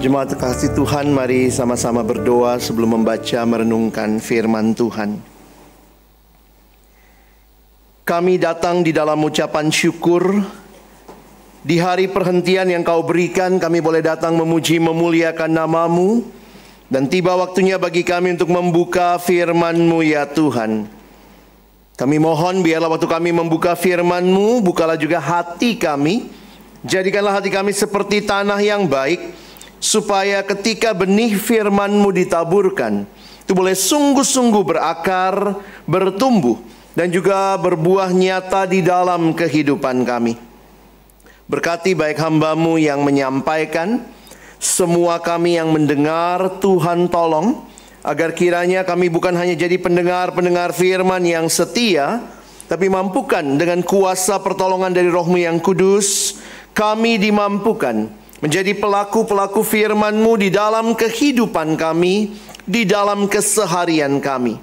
Jemaat kasih Tuhan, mari sama-sama berdoa sebelum membaca merenungkan firman Tuhan. Kami datang di dalam ucapan syukur. Di hari perhentian yang Kau berikan, kami boleh datang memuji memuliakan nama-Mu. Dan tiba waktunya bagi kami untuk membuka firman-Mu ya Tuhan. Kami mohon biarlah waktu kami membuka firman-Mu, bukalah juga hati kami. Jadikanlah hati kami seperti tanah yang baik, supaya ketika benih firman-Mu ditaburkan, itu boleh sungguh-sungguh berakar, bertumbuh, dan juga berbuah nyata di dalam kehidupan kami. Berkati baik hamba-Mu yang menyampaikan, semua kami yang mendengar, Tuhan tolong, agar kiranya kami bukan hanya jadi pendengar-pendengar firman yang setia, tapi mampukan dengan kuasa pertolongan dari Roh-Mu yang kudus, kami dimampukan menjadi pelaku-pelaku firman-Mu di dalam kehidupan kami, di dalam keseharian kami.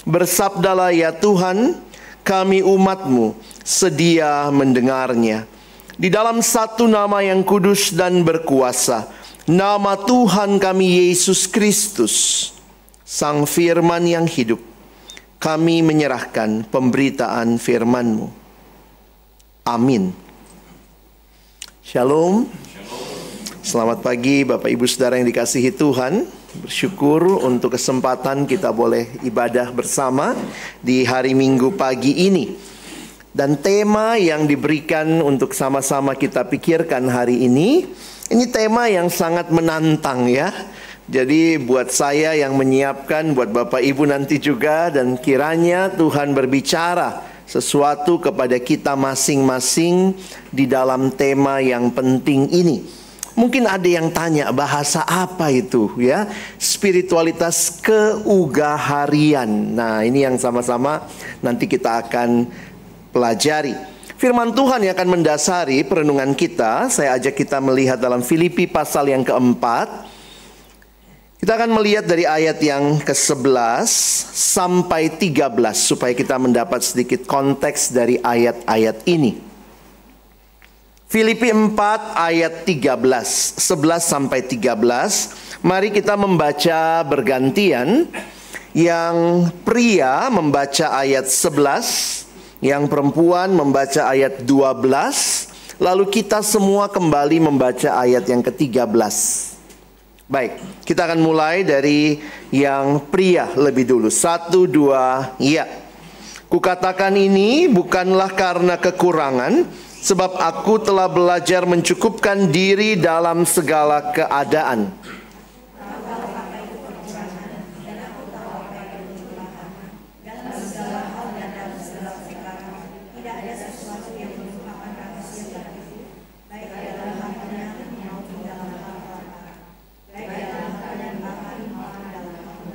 Bersabdalah ya Tuhan, kami umat-Mu sedia mendengarnya. Di dalam satu nama yang kudus dan berkuasa, nama Tuhan kami Yesus Kristus, Sang Firman yang hidup, kami menyerahkan pemberitaan firman-Mu. Amin. Shalom. Selamat pagi Bapak Ibu Saudara yang dikasihi Tuhan. Bersyukur untuk kesempatan kita boleh ibadah bersama di hari Minggu pagi ini. Dan tema yang diberikan untuk sama-sama kita pikirkan hari ini tema yang sangat menantang ya. Jadi buat saya yang menyiapkan, buat Bapak Ibu nanti juga, dan kiranya Tuhan berbicara sesuatu kepada kita masing-masing di dalam tema yang penting ini. Mungkin ada yang tanya, bahasa apa itu ya? Spiritualitas keugaharian. Nah, ini yang sama-sama nanti kita akan pelajari. Firman Tuhan yang akan mendasari perenungan kita. Saya ajak kita melihat dalam Filipi pasal yang keempat. Kita akan melihat dari ayat yang ke-11 sampai 13 supaya kita mendapat sedikit konteks dari ayat-ayat ini. Filipi 4 ayat 13, 11 sampai 13. Mari kita membaca bergantian. Yang pria membaca ayat 11, yang perempuan membaca ayat 12, lalu kita semua kembali membaca ayat yang ke-13. Baik, kita akan mulai dari yang pria lebih dulu. 1, 2, ya. Kukatakan ini bukanlah karena kekurangan, sebab aku telah belajar mencukupkan diri dalam segala keadaan.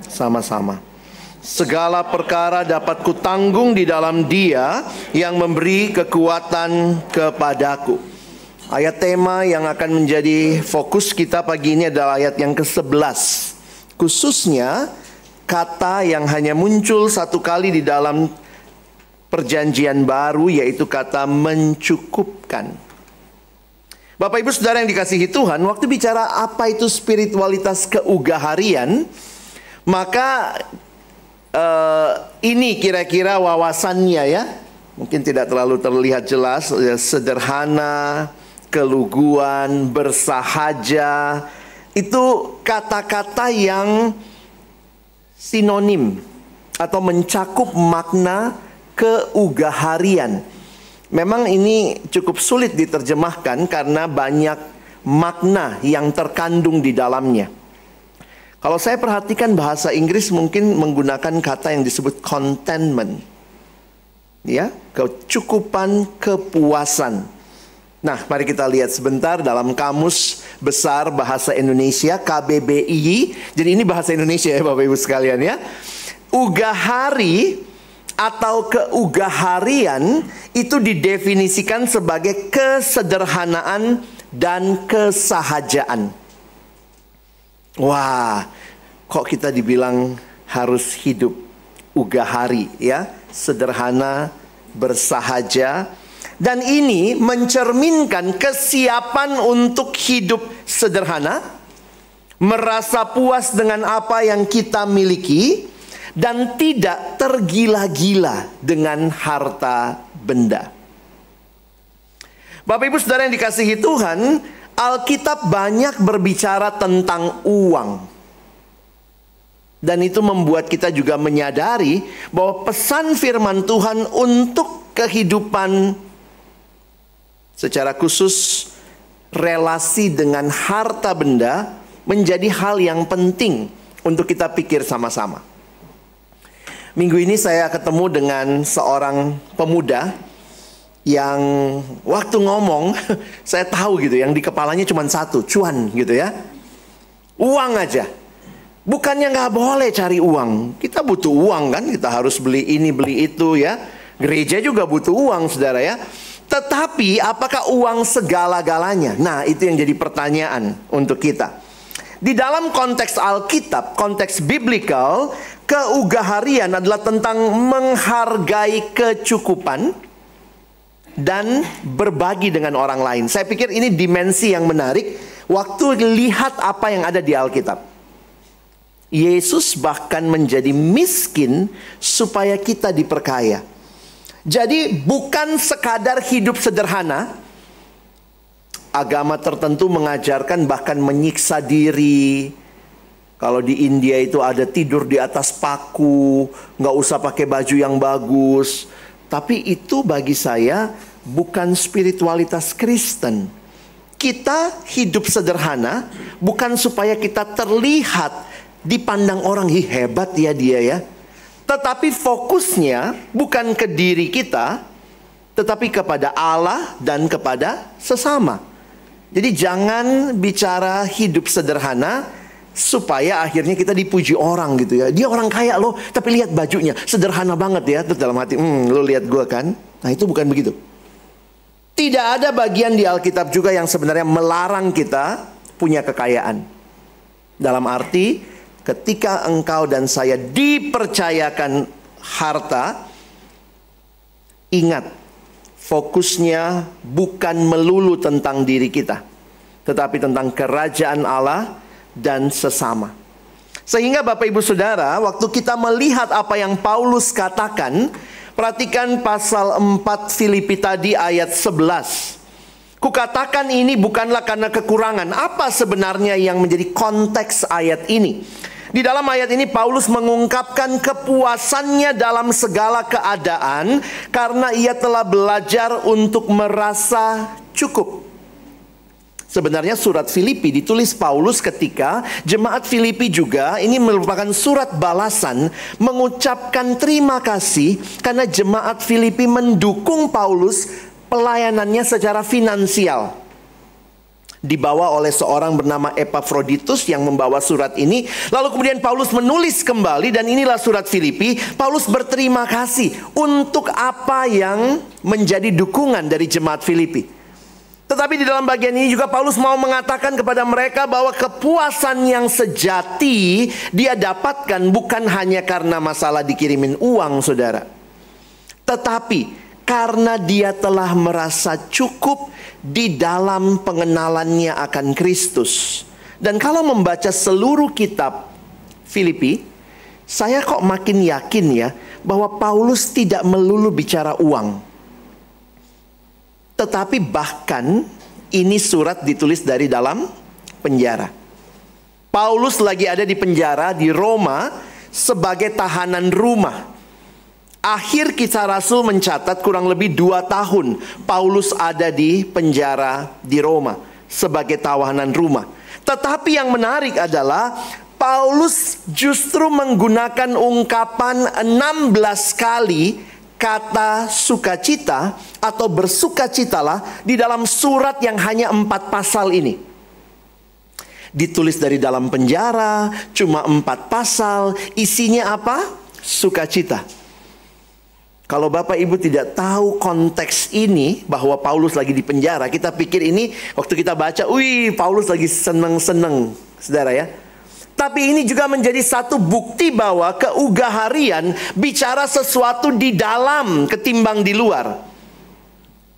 Sama-sama. Segala perkara dapat kutanggung di dalam Dia yang memberi kekuatan kepadaku. Ayat tema yang akan menjadi fokus kita pagi ini adalah ayat yang ke-11. Khususnya kata yang hanya muncul satu kali di dalam perjanjian baru, yaitu kata mencukupkan. Bapak Ibu Saudara yang dikasihi Tuhan, waktu bicara apa itu spiritualitas keugaharian, maka ini kira-kira wawasannya ya. Mungkin tidak terlalu terlihat jelas. Sederhana, keluguan, bersahaja, itu kata-kata yang sinonim atau mencakup makna keugaharian. Memang ini cukup sulit diterjemahkan karena banyak makna yang terkandung di dalamnya. Kalau saya perhatikan bahasa Inggris mungkin menggunakan kata yang disebut contentment. Ya, kecukupan, kepuasan. Nah, mari kita lihat sebentar dalam Kamus Besar Bahasa Indonesia KBBI. Jadi ini bahasa Indonesia ya Bapak Ibu sekalian ya. Ugahari atau keugaharian itu didefinisikan sebagai kesederhanaan dan kesahajaan. Wah, kok kita dibilang harus hidup ugahari ya, sederhana, bersahaja. Dan ini mencerminkan kesiapan untuk hidup sederhana, merasa puas dengan apa yang kita miliki, dan tidak tergila-gila dengan harta benda. Bapak Ibu Saudara yang dikasihi Tuhan, Alkitab banyak berbicara tentang uang. Dan itu membuat kita juga menyadari bahwa pesan firman Tuhan untuk kehidupan secara khusus relasi dengan harta benda menjadi hal yang penting untuk kita pikir sama-sama. Minggu ini saya ketemu dengan seorang pemuda yang waktu ngomong saya tahu gitu, yang di kepalanya cuma satu, cuan gitu ya. Uang aja. Bukannya nggak boleh cari uang. Kita butuh uang kan, kita harus beli ini beli itu ya. Gereja juga butuh uang saudara ya. Tetapi apakah uang segala-galanya? Nah, itu yang jadi pertanyaan untuk kita. Di dalam konteks Alkitab, konteks biblikal, keugaharian adalah tentang menghargai kecukupan dan berbagi dengan orang lain. Saya pikir ini dimensi yang menarik waktu lihat apa yang ada di Alkitab. Yesus bahkan menjadi miskin supaya kita diperkaya. Jadi bukan sekadar hidup sederhana. Agama tertentu mengajarkan bahkan menyiksa diri. Kalau di India itu ada tidur di atas paku, nggak usah pakai baju yang bagus. Tapi itu bagi saya bukan spiritualitas Kristen. Kita hidup sederhana bukan supaya kita terlihat dipandang orang, hebat ya dia ya. Tetapi fokusnya bukan ke diri kita, tetapi kepada Allah dan kepada sesama. Jadi jangan bicara hidup sederhana supaya akhirnya kita dipuji orang gitu ya. Dia orang kaya loh, tapi lihat bajunya sederhana banget ya. Terus dalam hati, lo lihat gue kan. Nah itu bukan begitu. Tidak ada bagian di Alkitab juga yang sebenarnya melarang kita punya kekayaan. Dalam arti ketika engkau dan saya dipercayakan harta, ingat, fokusnya bukan melulu tentang diri kita, tetapi tentang kerajaan Allah dan sesama. Sehingga Bapak Ibu Saudara, waktu kita melihat apa yang Paulus katakan, perhatikan pasal 4 Filipi tadi ayat 11. Kukatakan ini bukanlah karena kekurangan. Apa sebenarnya yang menjadi konteks ayat ini? Di dalam ayat ini Paulus mengungkapkan kepuasannya dalam segala keadaan karena ia telah belajar untuk merasa cukup. Sebenarnya surat Filipi ditulis Paulus ketika jemaat Filipi juga ini merupakan surat balasan mengucapkan terima kasih karena jemaat Filipi mendukung Paulus pelayanannya secara finansial. Dibawa oleh seorang bernama Epafroditus yang membawa surat ini. Lalu kemudian Paulus menulis kembali, dan inilah surat Filipi. Paulus berterima kasih untuk apa yang menjadi dukungan dari jemaat Filipi. Tetapi di dalam bagian ini juga Paulus mau mengatakan kepada mereka bahwa kepuasan yang sejati dia dapatkan bukan hanya karena masalah dikirimin uang saudara, tetapi karena dia telah merasa cukup di dalam pengenalannya akan Kristus. Dan kalau membaca seluruh kitab Filipi, saya kok makin yakin ya bahwa Paulus tidak melulu bicara uang. Tetapi bahkan ini surat ditulis dari dalam penjara. Paulus lagi ada di penjara di Roma sebagai tahanan rumah. Akhir Kisah Rasul mencatat kurang lebih 2 tahun Paulus ada di penjara di Roma sebagai tawanan rumah. Tetapi yang menarik adalah Paulus justru menggunakan ungkapan 16 kali kata sukacita atau bersukacitalah di dalam surat yang hanya 4 pasal ini. Ditulis dari dalam penjara, cuma 4 pasal, isinya apa? Sukacita. Kalau Bapak Ibu tidak tahu konteks ini, bahwa Paulus lagi di penjara, kita pikir ini waktu kita baca, wih Paulus lagi seneng-seneng, saudara ya. Tapi ini juga menjadi satu bukti bahwa keugaharian bicara sesuatu di dalam ketimbang di luar.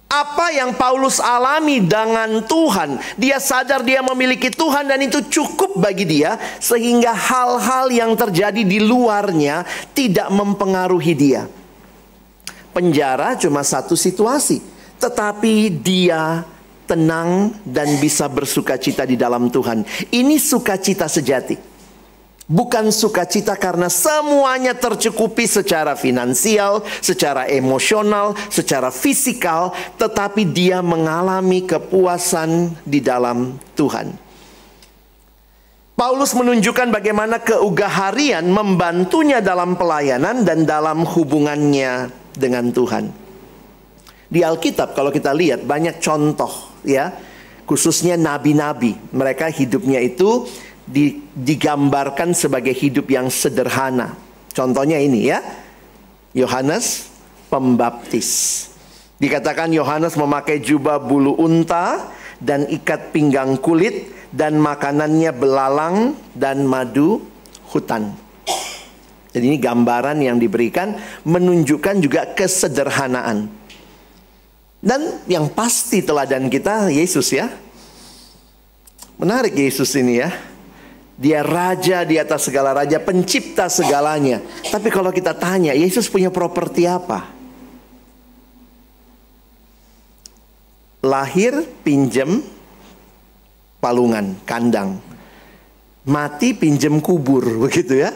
Apa yang Paulus alami dengan Tuhan, dia sadar dia memiliki Tuhan dan itu cukup bagi dia, sehingga hal-hal yang terjadi di luarnya tidak mempengaruhi dia. Penjara cuma satu situasi, tetapi dia tenang dan bisa bersukacita di dalam Tuhan. Ini sukacita sejati. Bukan sukacita karena semuanya tercukupi secara finansial, secara emosional, secara fisikal, tetapi dia mengalami kepuasan di dalam Tuhan. Paulus menunjukkan bagaimana keugaharian membantunya dalam pelayanan dan dalam hubungannya dengan Tuhan. Di Alkitab kalau kita lihat banyak contoh ya, khususnya nabi-nabi. Mereka hidupnya itu digambarkan sebagai hidup yang sederhana. Contohnya ini ya, Yohanes Pembaptis. Dikatakan Yohanes memakai jubah bulu unta dan ikat pinggang kulit, dan makanannya belalang dan madu hutan. Jadi ini gambaran yang diberikan menunjukkan juga kesederhanaan. Dan yang pasti teladan kita Yesus ya. Menarik Yesus ini ya. Dia raja di atas segala raja, pencipta segalanya. Tapi kalau kita tanya, Yesus punya properti apa? Lahir, pinjem, palungan, kandang. Mati, pinjem kubur, begitu ya.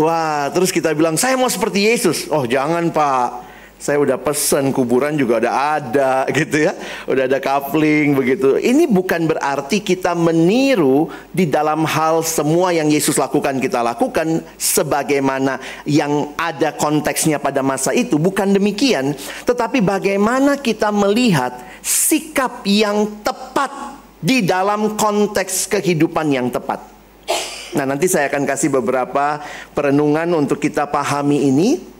Wah, terus kita bilang, saya mau seperti Yesus. Oh, jangan Pak. Saya udah pesen, kuburan juga udah ada gitu ya. Udah ada kapling begitu. Ini bukan berarti kita meniru di dalam hal semua yang Yesus lakukan kita lakukan sebagaimana yang ada konteksnya pada masa itu. Bukan demikian. Tetapi bagaimana kita melihat sikap yang tepat di dalam konteks kehidupan yang tepat. Nah, nanti saya akan kasih beberapa perenungan untuk kita pahami ini.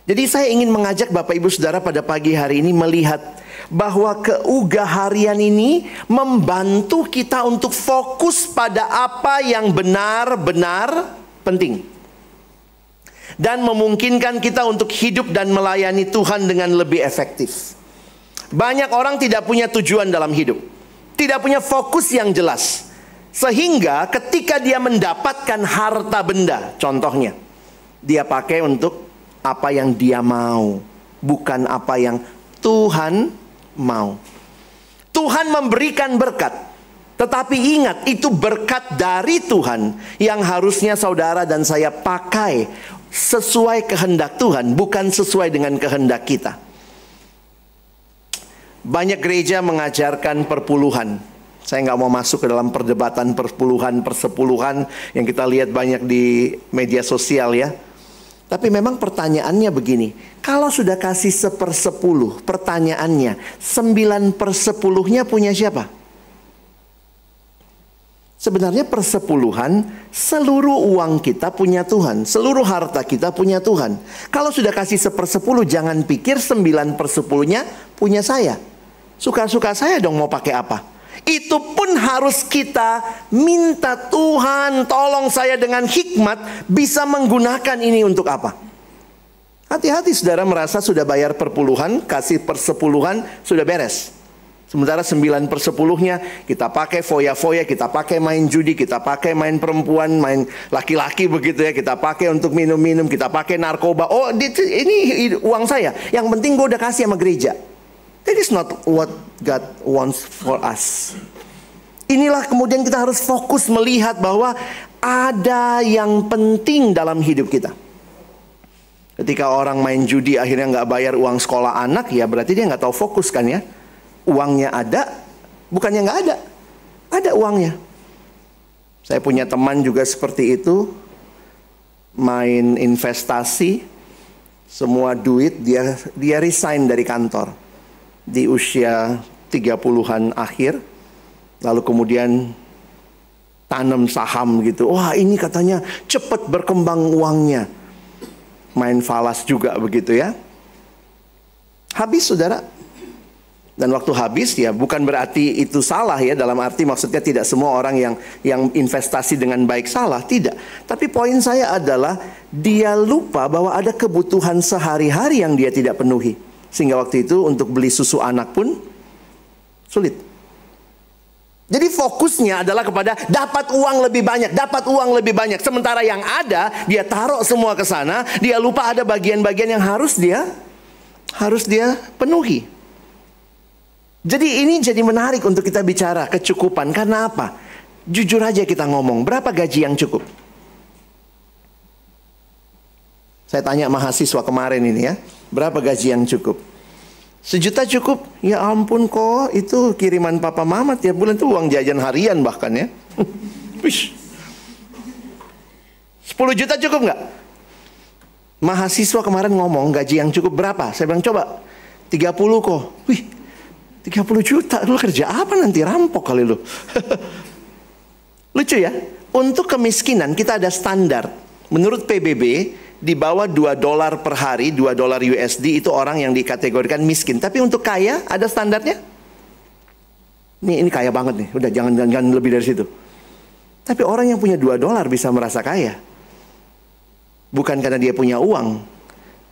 Jadi saya ingin mengajak Bapak Ibu Saudara pada pagi hari ini melihat bahwa keugaharian ini membantu kita untuk fokus pada apa yang benar-benar penting. Dan memungkinkan kita untuk hidup dan melayani Tuhan dengan lebih efektif. Banyak orang tidak punya tujuan dalam hidup. Tidak punya fokus yang jelas. Sehingga ketika dia mendapatkan harta benda, contohnya, dia pakai untuk apa yang dia mau, bukan apa yang Tuhan mau. Tuhan memberikan berkat, tetapi ingat itu berkat dari Tuhan yang harusnya saudara dan saya pakai sesuai kehendak Tuhan, bukan sesuai dengan kehendak kita. Banyak gereja mengajarkan perpuluhan. Saya nggak mau masuk ke dalam perdebatan perpuluhan, persepuluhan yang kita lihat banyak di media sosial ya. Tapi memang pertanyaannya begini, kalau sudah kasih 1/10, pertanyaannya 9/10-nya punya siapa? Sebenarnya persepuluhan, seluruh uang kita punya Tuhan, seluruh harta kita punya Tuhan. Kalau sudah kasih 1/10, jangan pikir 9/10-nya punya saya. Suka-suka saya dong mau pakai apa. Itu pun harus kita minta, Tuhan tolong saya dengan hikmat bisa menggunakan ini untuk apa. Hati-hati saudara merasa sudah bayar perpuluhan, kasih persepuluhan, sudah beres. Sementara 9/10-nya kita pakai foya-foya, kita pakai main judi, kita pakai main perempuan, main laki-laki begitu ya. Kita pakai untuk minum-minum, kita pakai narkoba. Oh ini uang saya, yang penting gue udah kasih sama gereja. That is not what God wants for us. Inilah kemudian kita harus fokus melihat bahwa ada yang penting dalam hidup kita. Ketika orang main judi akhirnya nggak bayar uang sekolah anak, ya berarti dia nggak tahu fokus kan ya. Uangnya ada, bukannya nggak ada. Ada uangnya. Saya punya teman juga seperti itu. Main investasi, semua duit dia resign dari kantor di usia 30-an akhir, lalu kemudian tanam saham gitu. Wah, ini katanya cepat berkembang uangnya. Main falas juga begitu ya. Habis saudara. Dan waktu habis ya bukan berarti itu salah ya, dalam arti maksudnya tidak semua orang yang investasi dengan baik salah, tidak. Tapi poin saya adalah dia lupa bahwa ada kebutuhan sehari-hari yang dia tidak penuhi. Sehingga waktu itu untuk beli susu anak pun sulit. Jadi fokusnya adalah kepada dapat uang lebih banyak, dapat uang lebih banyak. Sementara yang ada, dia taruh semua ke sana, dia lupa ada bagian-bagian yang harus dia penuhi. Jadi ini jadi menarik untuk kita bicara kecukupan. Karena apa? Jujur aja kita ngomong, berapa gaji yang cukup? Saya tanya mahasiswa kemarin ini ya, berapa gaji yang cukup? 1 juta cukup? Ya ampun kok, itu kiriman papa mama tiap bulan, itu uang jajan harian bahkan ya. 10 juta cukup nggak? Mahasiswa kemarin ngomong gaji yang cukup berapa? Saya bilang coba 30 kok. Wih, 30 juta, lu kerja apa nanti? Rampok kali lu. Lucu ya, untuk kemiskinan kita ada standar. Menurut PBB, di bawah $2 per hari, $2 USD itu orang yang dikategorikan miskin. Tapi untuk kaya ada standarnya. Ini kaya banget nih, udah jangan lebih dari situ. Tapi orang yang punya $2 bisa merasa kaya. Bukan karena dia punya uang,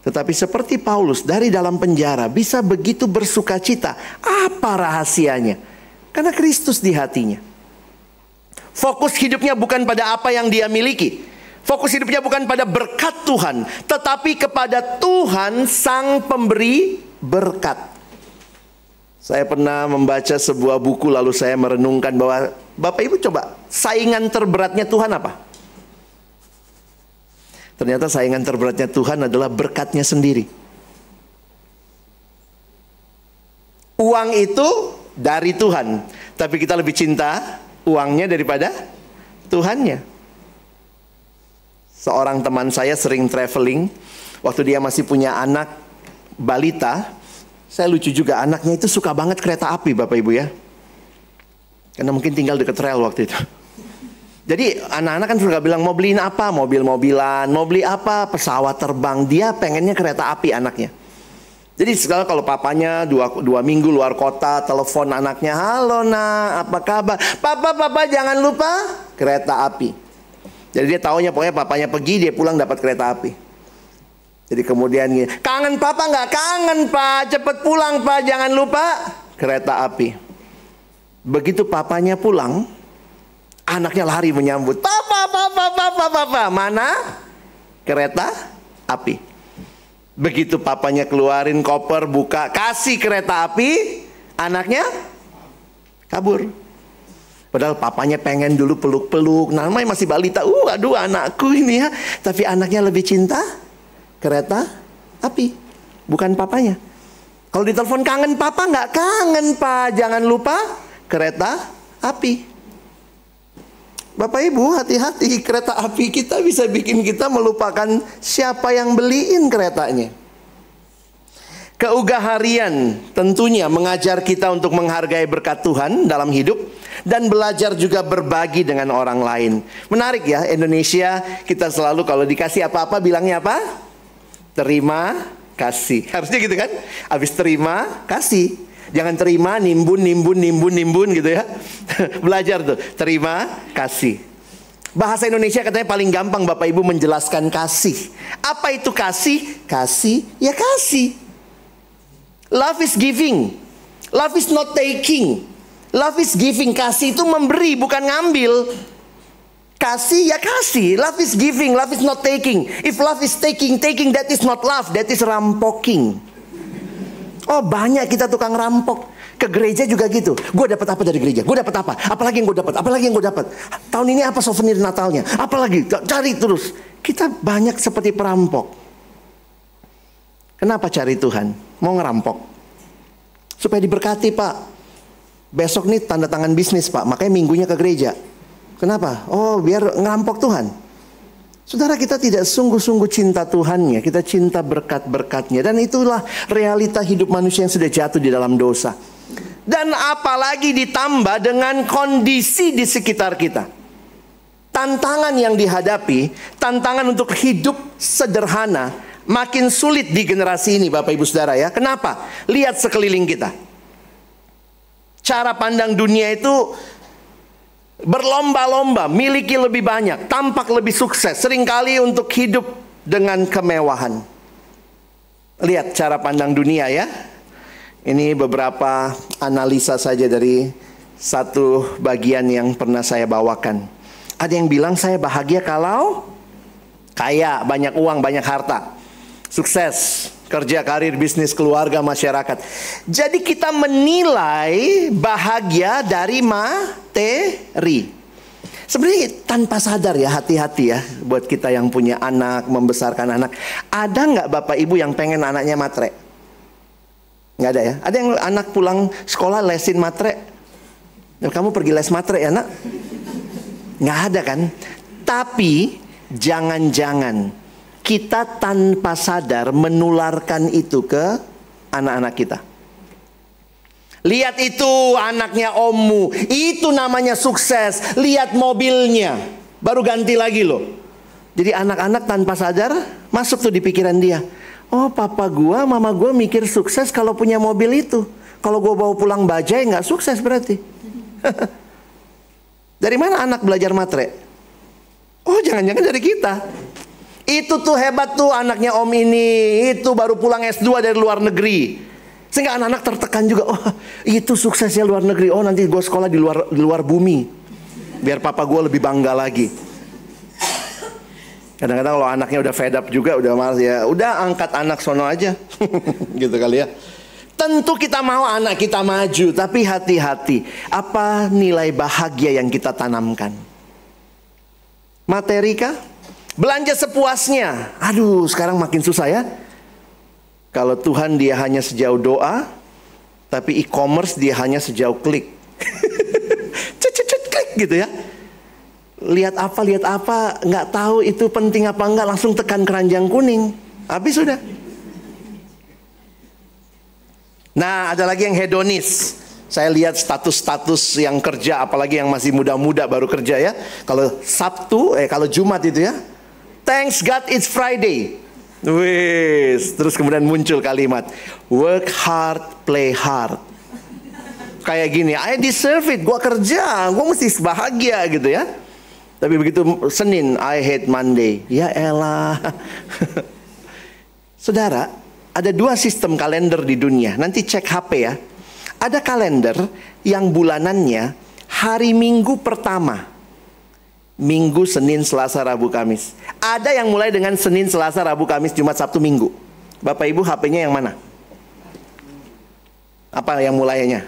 tetapi seperti Paulus dari dalam penjara bisa begitu bersuka cita. Apa rahasianya? Karena Kristus di hatinya. Fokus hidupnya bukan pada apa yang dia miliki. Fokus hidupnya bukan pada berkat Tuhan, tetapi kepada Tuhan sang pemberi berkat. Saya pernah membaca sebuah buku lalu saya merenungkan bahwa Bapak Ibu coba, saingan terberatnya Tuhan apa? Ternyata saingan terberatnya Tuhan adalah berkatnya sendiri. Uang itu dari Tuhan, tapi kita lebih cinta uangnya daripada Tuhannya. Seorang teman saya sering traveling. Waktu dia masih punya anak balita, saya lucu juga, anaknya itu suka banget kereta api Bapak Ibu ya. Karena mungkin tinggal dekat rel waktu itu. Jadi anak-anak kan suka bilang mau beliin apa? Mobil-mobilan, mau beli apa? Pesawat terbang. Dia pengennya kereta api anaknya. Jadi sekarang kalau papanya dua minggu luar kota, telepon anaknya, halo nak, apa kabar? Papa jangan lupa kereta api. Jadi dia taunya pokoknya papanya pergi, dia pulang dapat kereta api. Jadi kemudian gini, kangen papa nggak? Kangen pak, cepet pulang pak, jangan lupa kereta api. Begitu papanya pulang, anaknya lari menyambut, papa, mana kereta api? Begitu papanya keluarin koper, buka, kasih kereta api, anaknya kabur. Padahal papanya pengen dulu peluk-peluk, namanya masih balita, aduh anakku ini ya. Tapi anaknya lebih cinta kereta api, bukan papanya. Kalau ditelepon kangen papa nggak? Kangen pak, jangan lupa kereta api. Bapak Ibu hati-hati, kereta api kita bisa bikin kita melupakan siapa yang beliin keretanya. Keugah harian tentunya mengajar kita untuk menghargai berkat Tuhan dalam hidup dan belajar juga berbagi dengan orang lain. Menarik ya, Indonesia kita selalu kalau dikasih apa-apa bilangnya apa? Terima kasih. Harusnya gitu kan? Habis terima kasih. Jangan terima nimbun gitu ya. Belajar tuh, terima kasih. Bahasa Indonesia katanya paling gampang Bapak Ibu menjelaskan kasih. Apa itu kasih? Kasih ya kasih. Love is giving. Love is not taking. Love is giving. Kasih itu memberi, bukan ngambil. Kasih ya kasih. Love is giving, love is not taking. If love is taking, that is not love, that is rampoking. Oh banyak kita tukang rampok. Ke gereja juga gitu. Gue dapat apa dari gereja? Gue dapat apa? Apalagi yang gue dapat? Apalagi yang gue dapat? Tahun ini apa souvenir Natalnya? Apalagi? Cari terus. Kita banyak seperti perampok. Kenapa cari Tuhan? Mau ngerampok supaya diberkati pak. Besok nih tanda tangan bisnis pak, makanya minggunya ke gereja. Kenapa? Oh biar ngerampok Tuhan. Saudara, kita tidak sungguh-sungguh cinta Tuhannya, kita cinta berkat-berkatnya. Dan itulah realita hidup manusia yang sudah jatuh di dalam dosa. Dan apalagi ditambah dengan kondisi di sekitar kita. Tantangan yang dihadapi, tantangan untuk hidup sederhana, makin sulit di generasi ini Bapak Ibu Saudara ya. Kenapa? Lihat sekeliling kita. Cara pandang dunia itu berlomba-lomba, miliki lebih banyak, tampak lebih sukses, seringkali untuk hidup dengan kemewahan. Lihat cara pandang dunia ya. Ini beberapa analisa saja dari satu bagian yang pernah saya bawakan. Ada yang bilang saya bahagia kalau kaya, banyak uang, banyak harta, sukses, kerja, karir, bisnis, keluarga, masyarakat. Jadi kita menilai bahagia dari materi. Sebenarnya tanpa sadar ya, hati-hati ya buat kita yang punya anak, membesarkan anak. Ada nggak bapak ibu yang pengen anaknya matre? Nggak ada ya? Ada yang anak pulang sekolah lesin matre? Kamu pergi les matre ya nak? Nggak ada kan? Tapi jangan-jangan kita tanpa sadar menularkan itu ke anak-anak kita. Lihat itu anaknya ommu, itu namanya sukses. Lihat mobilnya, baru ganti lagi loh. Jadi anak-anak tanpa sadar masuk tuh di pikiran dia. Oh papa gua, mama gua mikir sukses kalau punya mobil itu. Kalau gua bawa pulang bajai nggak sukses berarti. Dari mana anak belajar matre? Oh jangan-jangan dari kita. Itu tuh hebat tuh anaknya om ini, itu baru pulang S2 dari luar negeri. Sehingga anak-anak tertekan juga. Oh itu suksesnya luar negeri. Oh nanti gue sekolah di luar bumi, biar papa gue lebih bangga lagi. Kadang-kadang kalau anaknya udah fed up juga, udah malas ya, udah angkat anak sono aja. Gitu kali ya. Tentu kita mau anak kita maju, tapi hati-hati. Apa nilai bahagia yang kita tanamkan? Materi kah? Belanja sepuasnya. Aduh sekarang makin susah ya. Kalau Tuhan dia hanya sejauh doa, tapi e-commerce dia hanya sejauh klik. Klik gitu ya. Lihat apa, nggak tahu itu penting apa enggak, langsung tekan keranjang kuning. Habis sudah. Nah, ada lagi yang hedonis. Saya lihat status-status yang kerja, apalagi yang masih muda-muda baru kerja ya. Kalau Sabtu, kalau Jumat itu ya, thanks God it's Friday. Wis, terus kemudian muncul kalimat work hard, play hard. Kayak gini, I deserve it, gua kerja, gua mesti bahagia gitu ya. Tapi begitu Senin, I hate Monday. Ya elah. Saudara, ada dua sistem kalender di dunia. Nanti cek HP ya. Ada kalender yang bulanannya hari Minggu pertama. Minggu, Senin, Selasa, Rabu, Kamis. Ada yang mulai dengan Senin, Selasa, Rabu, Kamis, Jumat, Sabtu, Minggu. Bapak Ibu HP-nya yang mana? Apa yang mulainya?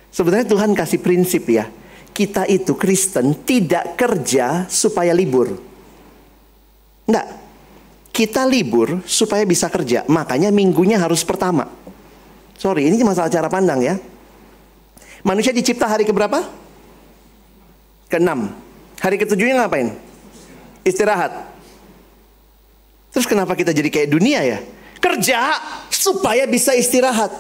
Sebenarnya Tuhan kasih prinsip ya. Kita itu Kristen tidak kerja supaya libur. Enggak. Kita libur supaya bisa kerja. Makanya minggunya harus pertama. Sorry, ini masalah cara pandang ya. Manusia dicipta hari keberapa? Ke-6. Hari ke-7-nya ngapain? Istirahat. Terus kenapa kita jadi kayak dunia ya? Kerja supaya bisa istirahat.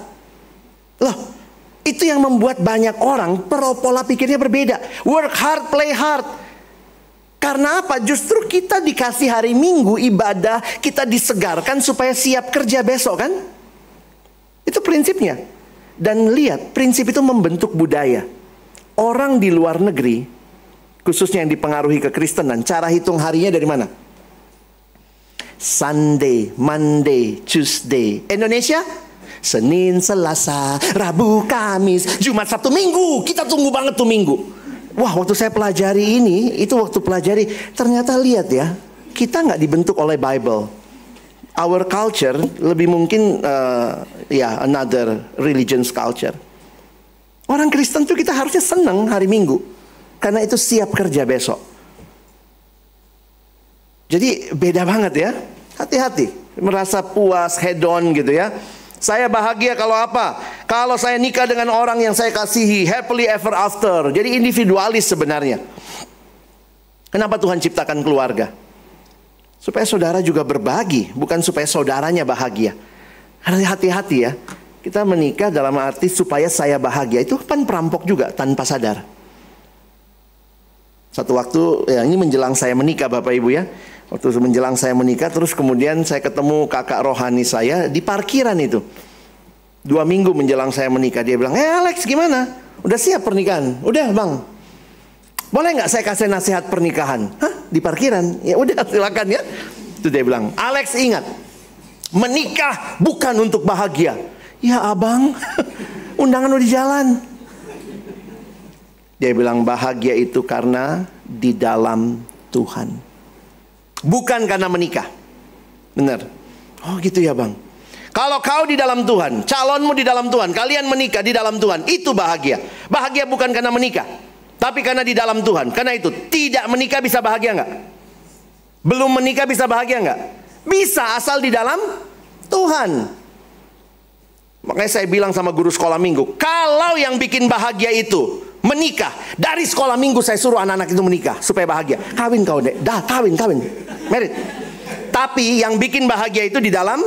Loh, itu yang membuat banyak orang pola pikirnya berbeda. Work hard, play hard. Karena apa? Justru kita dikasih hari Minggu ibadah, kita disegarkan supaya siap kerja besok kan? Itu prinsipnya. Dan lihat, prinsip itu membentuk budaya. Orang di luar negeri, khususnya yang dipengaruhi kekristenan, cara hitung harinya dari mana? Sunday, Monday, Tuesday. Indonesia? Senin, Selasa, Rabu, Kamis, Jumat, Sabtu, Minggu. Kita tunggu banget tuh Minggu. Wah, waktu saya pelajari ini, itu waktu pelajari, ternyata lihat ya, kita nggak dibentuk oleh Bible. Our culture lebih mungkin another religion's culture. Orang Kristen tuh kita harusnya senang hari Minggu, karena itu siap kerja besok. Jadi beda banget ya. Hati-hati, merasa puas, hedon gitu ya. Saya bahagia kalau apa? Kalau saya nikah dengan orang yang saya kasihi, happily ever after. Jadi individualis sebenarnya. Kenapa Tuhan ciptakan keluarga? Supaya saudara juga berbagi, bukan supaya saudaranya bahagia. Hati-hati ya. Kita menikah dalam arti supaya saya bahagia. Itu kan perampok juga tanpa sadar. Satu waktu, ya ini menjelang saya menikah Bapak Ibu ya. Waktu menjelang saya menikah, terus kemudian saya ketemu kakak rohani saya di parkiran itu. 2 minggu menjelang saya menikah, dia bilang, Alex gimana? Udah siap pernikahan? Udah bang. Boleh nggak saya kasih nasihat pernikahan? Hah? Di parkiran? Ya udah silakan ya. Itu dia bilang, Alex ingat, Menikah bukan untuk bahagia. Ya abang, undangan udah di jalan. Dia bilang bahagia itu karena di dalam Tuhan, bukan karena menikah. Benar. Oh gitu ya bang. Kalau kau di dalam Tuhan, calonmu di dalam Tuhan, kalian menikah di dalam Tuhan, itu bahagia. Bahagia bukan karena menikah, tapi karena di dalam Tuhan. Karena itu, tidak menikah bisa bahagia nggak? Belum menikah bisa bahagia nggak? Bisa, asal di dalam Tuhan. Makanya saya bilang sama guru sekolah minggu, kalau yang bikin bahagia itu menikah, dari sekolah minggu saya suruh anak-anak itu menikah supaya bahagia. Kawin kau deh, dah kawin, merit. Tapi yang bikin bahagia itu di dalam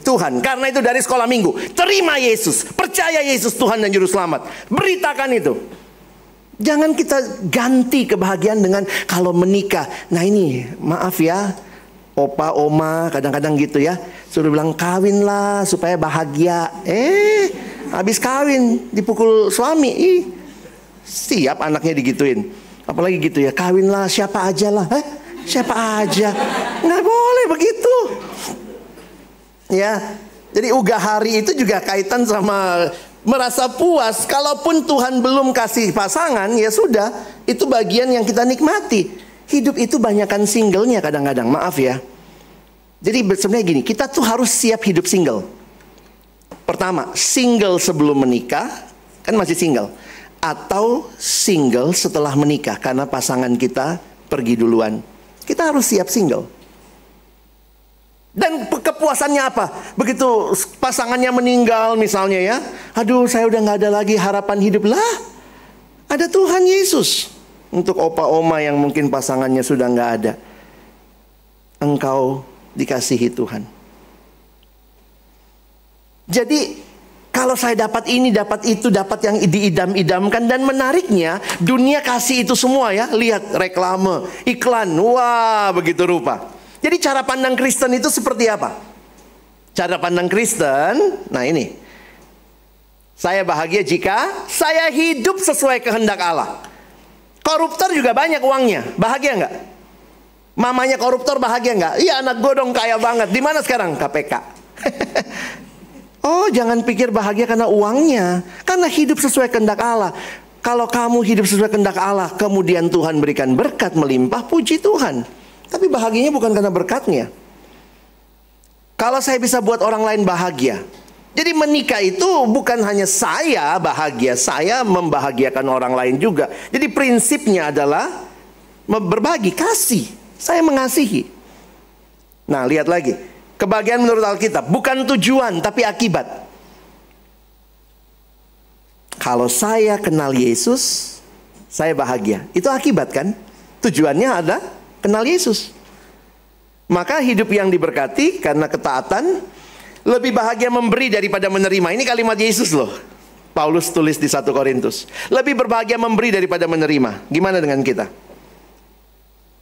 Tuhan. Karena itu dari sekolah minggu, terima Yesus, percaya Yesus Tuhan dan Juru Selamat, beritakan itu. Jangan kita ganti kebahagiaan dengan kalau menikah. Nah ini, maaf ya, opa, oma kadang-kadang gitu ya, suruh bilang kawinlah supaya bahagia. Habis kawin dipukul suami. Siap anaknya digituin. Apalagi gitu ya, kawinlah siapa aja lah. Siapa aja? Nggak boleh begitu. Ya, jadi ugahari itu juga kaitan sama merasa puas. Kalaupun Tuhan belum kasih pasangan, ya sudah, itu bagian yang kita nikmati. Hidup itu banyakan singlenya kadang-kadang, maaf ya. Jadi sebenarnya gini, kita tuh harus siap hidup single. Pertama, single sebelum menikah, kan masih single. Atau single setelah menikah, karena pasangan kita pergi duluan. Kita harus siap single. Dan kepuasannya apa? Begitu pasangannya meninggal misalnya ya, aduh saya udah gak ada lagi harapan hidup. Lah, ada Tuhan Yesus. Untuk opa oma yang mungkin pasangannya sudah gak ada, engkau dikasihi Tuhan. Jadi kalau saya dapat ini, dapat itu, dapat yang diidam-idamkan. Dan menariknya, dunia kasih itu semua ya. Lihat reklame, iklan, wah begitu rupa. Jadi cara pandang Kristen itu seperti apa? Cara pandang Kristen, nah ini, saya bahagia jika saya hidup sesuai kehendak Allah. Koruptor juga banyak uangnya, bahagia nggak? Mamanya koruptor bahagia nggak? Iya, anak gue dong kaya banget. Di mana sekarang? KPK. Oh, jangan pikir bahagia karena uangnya, karena hidup sesuai kehendak Allah. Kalau kamu hidup sesuai kehendak Allah, kemudian Tuhan berikan berkat melimpah, puji Tuhan. Tapi bahagianya bukan karena berkatnya. Kalau saya bisa buat orang lain bahagia. Jadi menikah itu bukan hanya saya bahagia, saya membahagiakan orang lain juga. Jadi prinsipnya adalah berbagi, kasih. Saya mengasihi. Nah, lihat lagi. Kebahagiaan menurut Alkitab bukan tujuan tapi akibat. Kalau saya kenal Yesus, saya bahagia. Itu akibat kan? Tujuannya ada kenal Yesus. Maka hidup yang diberkati karena ketaatan, lebih bahagia memberi daripada menerima. Ini kalimat Yesus loh. Paulus tulis di 1 Korintus. Lebih berbahagia memberi daripada menerima. Gimana dengan kita?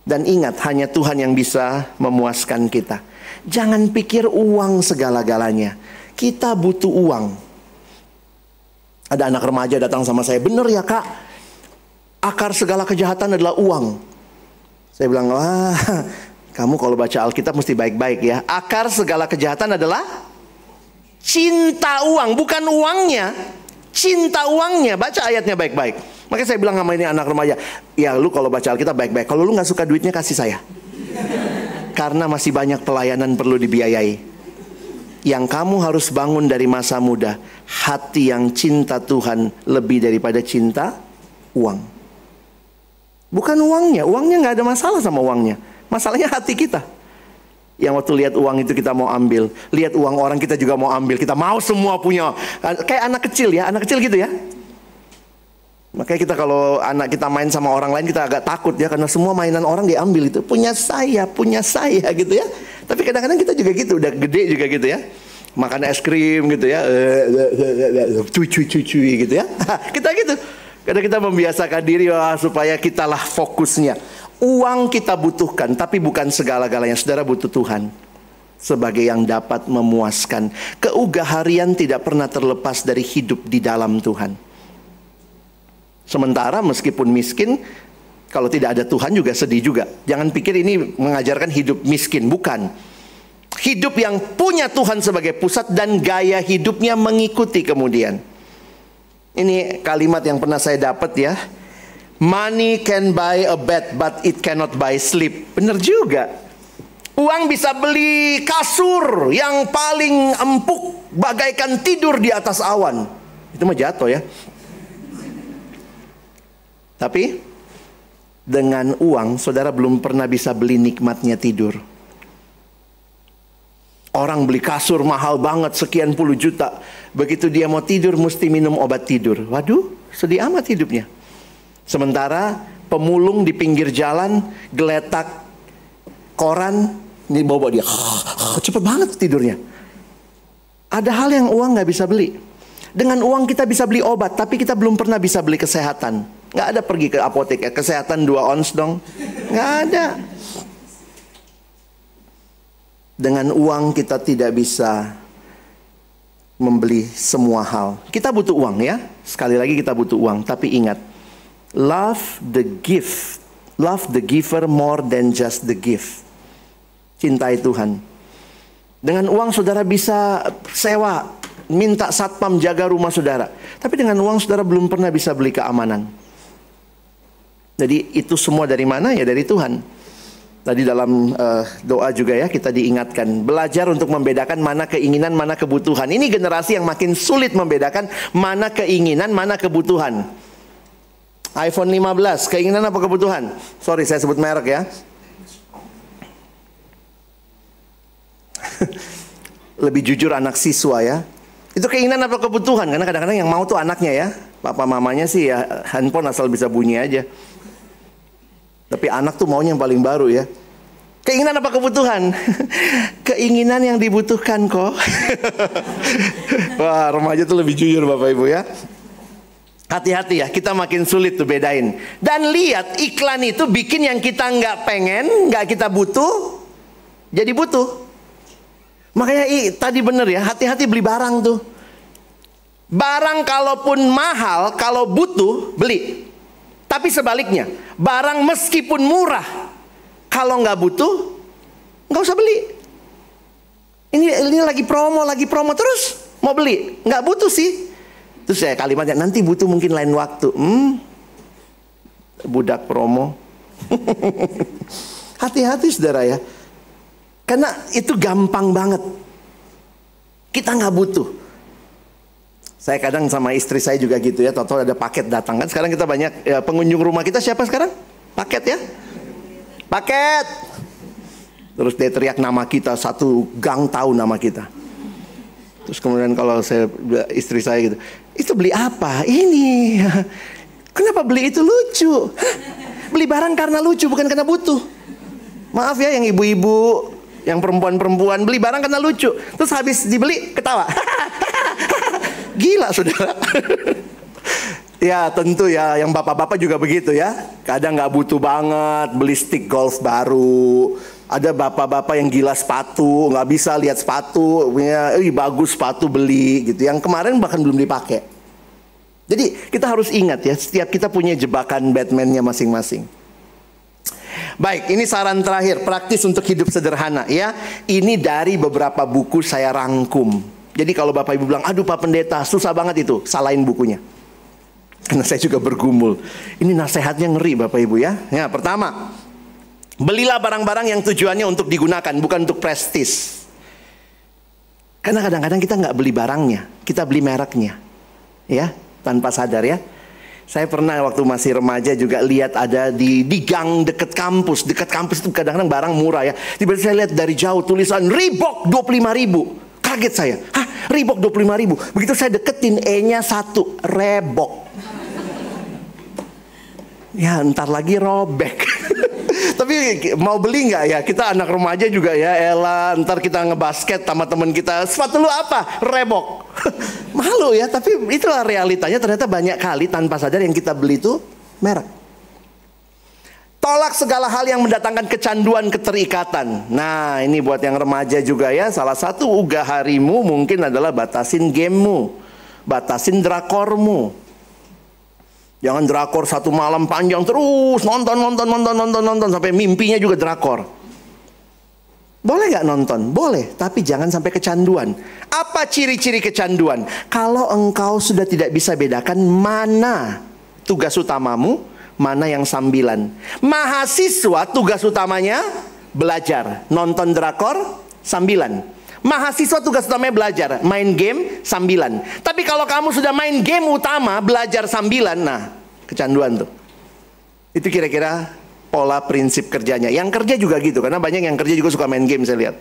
Dan ingat, hanya Tuhan yang bisa memuaskan kita. Jangan pikir uang segala-galanya. Kita butuh uang. Ada anak remaja datang sama saya, bener ya kak, akar segala kejahatan adalah uang. Saya bilang, wah, kamu kalau baca Alkitab mesti baik-baik ya. Akar segala kejahatan adalah cinta uang, bukan uangnya. Cinta uangnya, baca ayatnya baik-baik. Makanya saya bilang sama ini anak remaja, ya lu kalau baca Alkitab baik-baik. Kalau lu gak suka duitnya kasih saya. Karena masih banyak pelayanan perlu dibiayai. Yang kamu harus bangun dari masa muda, hati yang cinta Tuhan lebih daripada cinta uang. Bukan uangnya gak ada masalah sama uangnya. Masalahnya hati kita. Yang waktu lihat uang itu kita mau ambil, lihat uang orang kita juga mau ambil. Kita mau semua punya. Kayak anak kecil ya, anak kecil gitu ya. Makanya kita kalau anak kita main sama orang lain kita agak takut ya, karena semua mainan orang diambil itu. Punya saya gitu ya. Tapi kadang-kadang kita juga gitu, udah gede juga gitu ya. Makan es krim gitu ya. Cuy gitu ya. Kita gitu. Karena kita membiasakan diri supaya kitalah fokusnya. Uang kita butuhkan, tapi bukan segala-galanya. Saudara butuh Tuhan sebagai yang dapat memuaskan. Keugaharian tidak pernah terlepas dari hidup di dalam Tuhan. Sementara meskipun miskin, kalau tidak ada Tuhan juga sedih juga. Jangan pikir ini mengajarkan hidup miskin, bukan. hidup yang punya Tuhan sebagai pusat dan gaya hidupnya mengikuti kemudian. Ini kalimat yang pernah saya dapat ya. Money can buy a bed but it cannot buy sleep. Benar juga. Uang bisa beli kasur yang paling empuk bagaikan tidur di atas awan. Itu mah jatuh ya. Tapi dengan uang saudara belum pernah bisa beli nikmatnya tidur. Orang beli kasur mahal banget sekian puluh juta. Begitu dia mau tidur mesti minum obat tidur. Waduh, sedih amat hidupnya. Sementara pemulung di pinggir jalan geletak koran, ini bawa dia cepet banget tidurnya. Ada hal yang uang gak bisa beli. Dengan uang kita bisa beli obat, tapi kita belum pernah bisa beli kesehatan. Gak ada pergi ke apotek ya, kesehatan 2 ons dong. Gak ada. Dengan uang kita tidak bisa membeli semua hal. Kita butuh uang ya. Sekali lagi kita butuh uang. Tapi ingat, love the gift. Love the giver more than just the gift. Cintai Tuhan. Dengan uang saudara bisa sewa, minta satpam jaga rumah saudara. Tapi dengan uang saudara belum pernah bisa beli keamanan. Jadi itu semua dari mana? Ya dari Tuhan. Tadi dalam doa juga ya kita diingatkan. Belajar untuk membedakan mana keinginan, mana kebutuhan. Ini generasi yang makin sulit membedakan mana keinginan, mana kebutuhan. iPhone 15, keinginan apa kebutuhan? Sorry saya sebut merek ya. Lebih jujur anak siswa ya. Itu keinginan apa kebutuhan? Karena kadang-kadang yang mau tuh anaknya ya. Papa mamanya sih ya handphone asal bisa bunyi aja. Tapi anak tuh maunya yang paling baru ya. Keinginan apa kebutuhan? Keinginan yang dibutuhkan kok. Wah, remaja tuh lebih jujur Bapak Ibu ya. Hati-hati ya, kita makin sulit tuh bedain. Dan lihat iklan itu bikin yang kita nggak pengen, nggak kita butuh, jadi butuh. Makanya tadi bener ya, hati-hati beli barang tuh. Barang kalaupun mahal, kalau butuh, beli. Tapi sebaliknya, barang meskipun murah, kalau nggak butuh, nggak usah beli. Ini lagi promo terus mau beli, nggak butuh sih. Terus saya kalimatnya nanti butuh mungkin lain waktu. Budak promo. Hati-hati saudara ya, karena itu gampang banget. Kita nggak butuh. Saya kadang sama istri saya juga gitu ya, tahu-tahu ada paket datang kan. Sekarang kita banyak ya, pengunjung rumah kita siapa sekarang? Paket ya? Paket. Terus dia teriak nama kita, satu gang tahu nama kita. Terus kemudian kalau saya istri saya gitu, itu beli apa? Ini. Kenapa beli itu lucu? Hah? Beli barang karena lucu bukan karena butuh. Maaf ya yang ibu-ibu, yang perempuan-perempuan beli barang karena lucu. Terus habis dibeli ketawa. Gila saudara. Ya tentu ya, yang bapak-bapak juga begitu ya. Kadang nggak butuh banget beli stick golf baru. Ada bapak-bapak yang gila sepatu, nggak bisa lihat sepatu, punya, bagus sepatu beli gitu. Yang kemarin bahkan belum dipakai. Jadi kita harus ingat ya, setiap kita punya jebakan Batman-nya masing-masing. Baik, ini saran terakhir, praktis untuk hidup sederhana ya. Ini dari beberapa buku saya rangkum. Jadi kalau Bapak Ibu bilang, aduh Pak Pendeta susah banget itu, salahin bukunya. Karena saya juga bergumul. Ini nasihatnya ngeri Bapak Ibu ya. Ya, pertama, belilah barang-barang yang tujuannya untuk digunakan, bukan untuk prestis. Karena kadang-kadang kita nggak beli barangnya, kita beli mereknya. Ya, tanpa sadar ya. Saya pernah waktu masih remaja juga lihat ada di gang dekat kampus. Dekat kampus itu kadang-kadang barang murah ya. Tiba-tiba saya lihat dari jauh tulisan Reebok 25.000. Kaget saya, hah Reebok 25.000. Begitu saya deketin E-nya 1, Reebok. Ya ntar lagi robek. Tapi mau beli nggak ya? Kita anak remaja juga ya. Elah, ntar kita ngebasket sama teman kita. Sepatu lu apa? Reebok. Malu ya, tapi itulah realitanya. Ternyata banyak kali tanpa sadar yang kita beli itu merek. Tolak segala hal yang mendatangkan kecanduan, keterikatan. Nah, ini buat yang remaja juga ya. Salah satu ugah harimu mungkin adalah batasin gamemu, batasin drakormu. Jangan drakor satu malam panjang terus nonton sampai mimpinya juga drakor. Boleh nggak nonton? Boleh, tapi jangan sampai kecanduan. Apa ciri-ciri kecanduan? Kalau engkau sudah tidak bisa bedakan mana tugas utamamu, mana yang sambilan. Mahasiswa tugas utamanya belajar, nonton drakor sambilan. Mahasiswa tugas utamanya belajar, main game sambilan. Tapi kalau kamu sudah main game utama, belajar sambilan, nah kecanduan tuh. Itu kira-kira pola prinsip kerjanya. Yang kerja juga gitu, karena banyak yang kerja juga suka main game, saya lihat.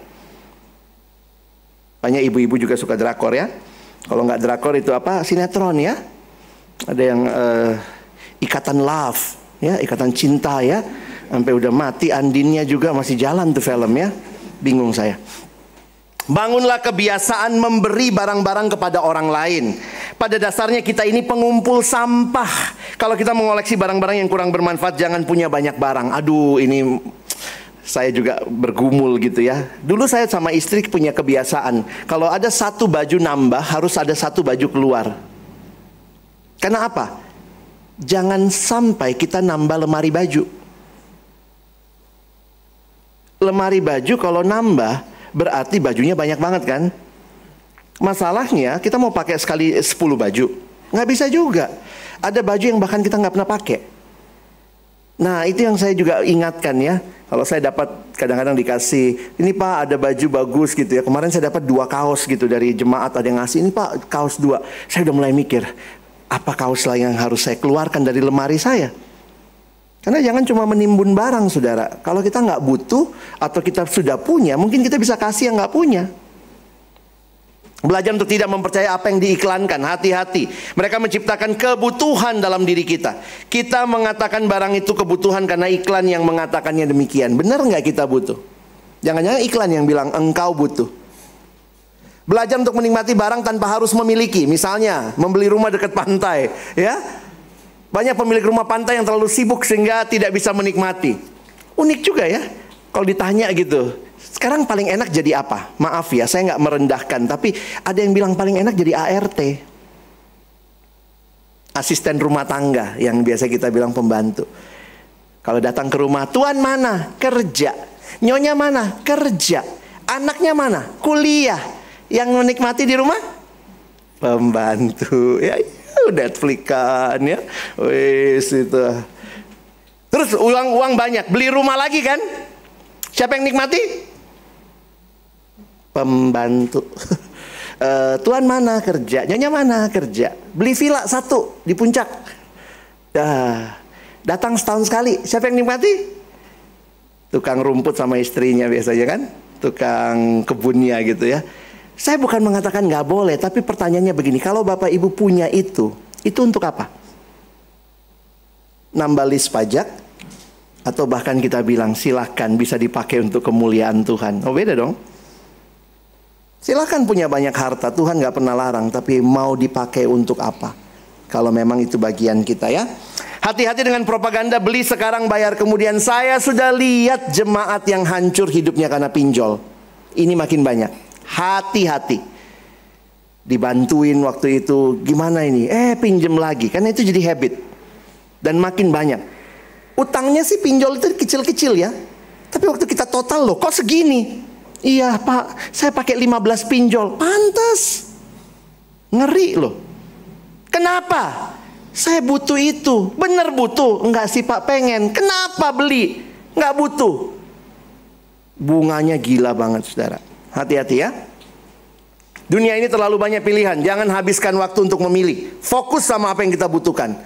Banyak ibu-ibu juga suka drakor ya. Kalau nggak drakor itu apa? Sinetron ya. Ada yang ikatan love ya, ikatan cinta ya. Sampai udah mati Andinnya juga masih jalan tuh film ya. Bingung saya. Bangunlah kebiasaan memberi barang-barang kepada orang lain. Pada dasarnya kita ini pengumpul sampah. Kalau kita mengoleksi barang-barang yang kurang bermanfaat, jangan punya banyak barang. Aduh, ini saya juga bergumul gitu ya. Dulu saya sama istri punya kebiasaan, kalau ada satu baju nambah, harus ada satu baju keluar. Karena apa? Jangan sampai kita nambah lemari baju. Lemari baju kalau nambah, berarti bajunya banyak banget kan? Masalahnya kita mau pakai sekali 10 baju, nggak bisa juga. Ada baju yang bahkan kita nggak pernah pakai. Nah itu yang saya juga ingatkan ya. Kalau saya dapat kadang-kadang dikasih, ini Pak ada baju bagus gitu ya. Kemarin saya dapat 2 kaos gitu dari jemaat, ada yang ngasih, ini Pak kaos 2. Saya udah mulai mikir, apa kaos lain yang harus saya keluarkan dari lemari saya? Karena jangan cuma menimbun barang saudara. Kalau kita nggak butuh atau kita sudah punya, mungkin kita bisa kasih yang nggak punya. Belajar untuk tidak mempercayai apa yang diiklankan. Hati-hati. Mereka menciptakan kebutuhan dalam diri kita. Kita mengatakan barang itu kebutuhan karena iklan yang mengatakannya demikian. Benar nggak kita butuh? Jangan-jangan iklan yang bilang engkau butuh. Belajar untuk menikmati barang tanpa harus memiliki. Misalnya membeli rumah dekat pantai, ya. Banyak pemilik rumah pantai yang terlalu sibuk sehingga tidak bisa menikmati. Unik juga ya. Kalau ditanya gitu, sekarang paling enak jadi apa? Maaf ya, saya nggak merendahkan, tapi ada yang bilang paling enak jadi ART, asisten rumah tangga, yang biasa kita bilang pembantu. Kalau datang ke rumah, tuan mana? Kerja. Nyonya mana? Kerja. Anaknya mana? Kuliah. Yang menikmati di rumah? Pembantu. Ya, Netflix-an ya. Wes itu. Terus uang banyak, beli rumah lagi kan? Siapa yang nikmati? Pembantu. Tuan mana kerja? Nyonya mana kerja? Beli villa 1 di puncak. Datang setahun sekali. Siapa yang nikmati? Tukang rumput sama istrinya biasanya kan? Tukang kebunnya gitu ya. Saya bukan mengatakan nggak boleh, tapi pertanyaannya begini, kalau Bapak Ibu punya itu untuk apa? Nambah list pajak? Atau bahkan kita bilang silahkan bisa dipakai untuk kemuliaan Tuhan. Oh beda dong. Silahkan punya banyak harta, Tuhan nggak pernah larang, tapi mau dipakai untuk apa? Kalau memang itu bagian kita ya. Hati-hati dengan propaganda beli sekarang bayar kemudian. Saya sudah lihat jemaat yang hancur hidupnya karena pinjol. Ini makin banyak. Hati-hati. Dibantuin waktu itu, gimana ini? Pinjem lagi, karena itu jadi habit. Dan makin banyak. Utangnya sih pinjol itu kecil-kecil ya. Tapi waktu kita total loh, kok segini? Iya Pak, saya pakai 15 pinjol. Pantas. Ngeri loh. Kenapa? Saya butuh itu. Bener butuh? Enggak sih Pak, pengen. Kenapa beli? Enggak butuh. Bunganya gila banget saudara. Hati-hati ya. Dunia ini terlalu banyak pilihan. Jangan habiskan waktu untuk memilih. Fokus sama apa yang kita butuhkan.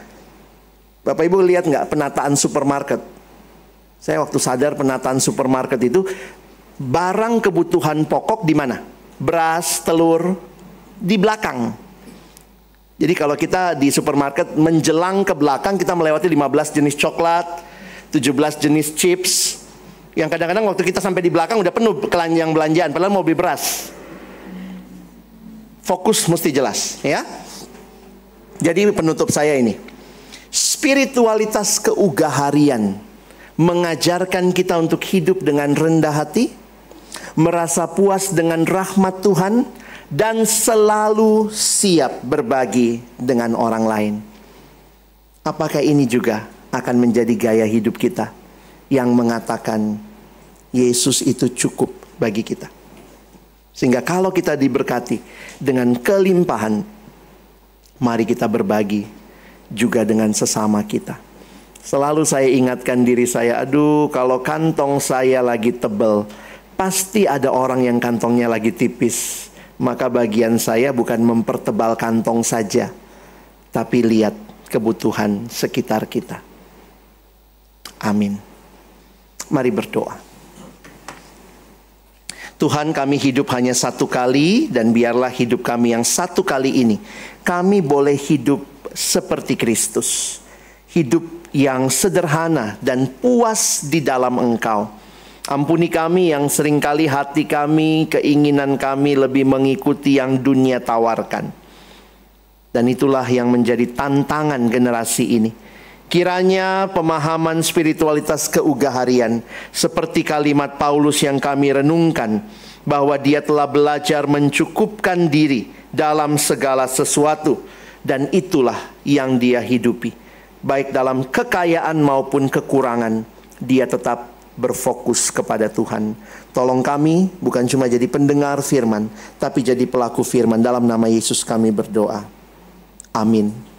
Bapak Ibu lihat nggak penataan supermarket? Saya waktu sadar penataan supermarket itu, barang kebutuhan pokok di mana? Beras, telur, di belakang. Jadi kalau kita di supermarket menjelang ke belakang, kita melewati 15 jenis coklat, 17 jenis chips. Yang kadang-kadang waktu kita sampai di belakang udah penuh keranjang belanjaan, padahal mau beli beras. Fokus mesti jelas ya. Jadi penutup saya ini, spiritualitas keugaharian mengajarkan kita untuk hidup dengan rendah hati, merasa puas dengan rahmat Tuhan, dan selalu siap berbagi dengan orang lain. Apakah ini juga akan menjadi gaya hidup kita yang mengatakan Yesus itu cukup bagi kita. Sehingga kalau kita diberkati dengan kelimpahan, mari kita berbagi juga dengan sesama kita. Selalu saya ingatkan diri saya, aduh kalau kantong saya lagi tebal, pasti ada orang yang kantongnya lagi tipis. Maka bagian saya bukan mempertebal kantong saja, tapi lihat kebutuhan sekitar kita. Amin. Mari berdoa. Tuhan, kami hidup hanya satu kali, dan biarlah hidup kami yang satu kali ini, kami boleh hidup seperti Kristus. Hidup yang sederhana dan puas di dalam Engkau. Ampuni kami yang seringkali hati kami, keinginan kami lebih mengikuti yang dunia tawarkan. Dan itulah yang menjadi tantangan generasi ini. Kiranya pemahaman spiritualitas keugaharian, seperti kalimat Paulus yang kami renungkan, bahwa dia telah belajar mencukupkan diri dalam segala sesuatu, dan itulah yang dia hidupi. Baik dalam kekayaan maupun kekurangan, dia tetap berfokus kepada Tuhan. Tolong kami bukan cuma jadi pendengar firman, tapi jadi pelaku firman. Dalam nama Yesus kami berdoa. Amin.